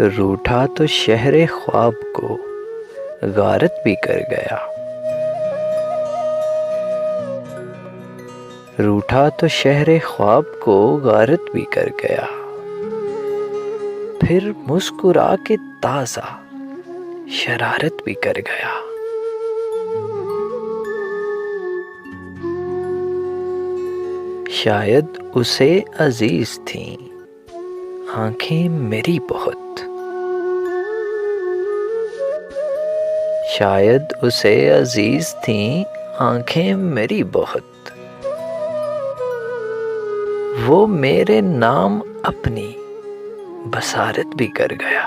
روٹھا تو شہر خواب کو غارت بھی کر گیا، روٹھا تو شہر خواب کو غارت بھی کر گیا، پھر مسکرا کے تازہ شرارت بھی کر گیا۔ شاید اسے عزیز تھیں آنکھیں میری بہت، شاید اسے عزیز تھیں آنکھیں میری بہت، وہ میرے نام اپنی بصارت بھی کر گیا۔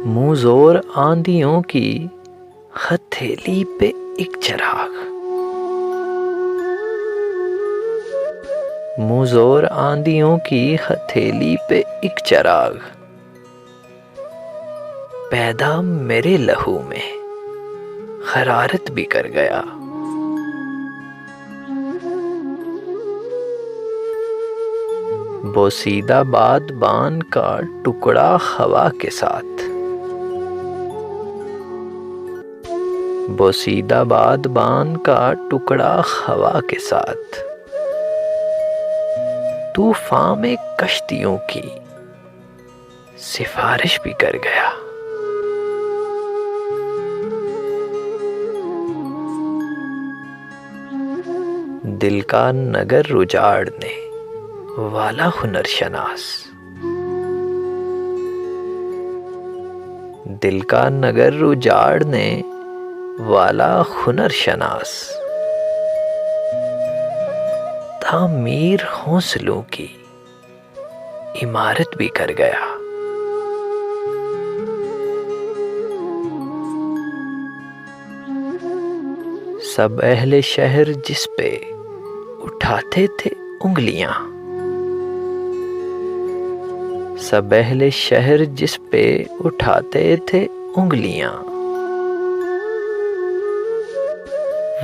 منہ زور آندھیوں کی ہتھیلی پہ ایک چراغ، منہ زور آندھیوں کی ہتھیلی پہ ایک چراغ، پیدا میرے لہو میں حرارت بھی کر گیا۔ بوسیدہ بادبان کا ٹکڑا ہوا کے ساتھ، بوسیدہ بادبان کا ٹکڑا ہوا کے ساتھ، طوفان میں کشتیوں کی سفارش بھی کر گیا۔ دل کا نگر اجاڑنے والا ہنر شناس، دل کا نگر اجاڑنے والا ہنر شناس، تعمیر حوصلوں کی عمارت بھی کر گیا۔ سب اہل شہر جس پہ اٹھاتے تھے انگلیاں، سب اہل شہر جس پہ اٹھاتے تھے انگلیاں،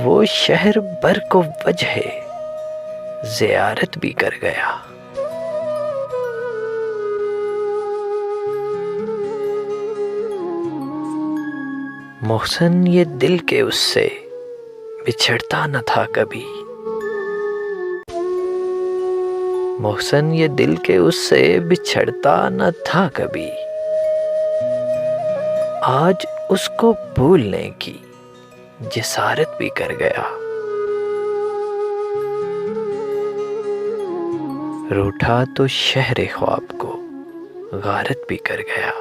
وہ شہر بر کو وجہ زیارت بھی کر گیا۔ محسن یہ دل کے اس سے بچھڑتا نہ تھا کبھی، محسن یہ دل کے اس سے بچھڑتا نہ تھا کبھی، آج اس کو بھولنے کی جسارت بھی کر گیا۔ روٹھا تو شہر خواب کو غارت بھی کر گیا،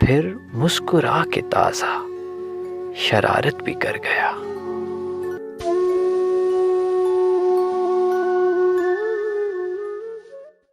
پھر مسکرا کے تازہ شرارت بھی کر گیا۔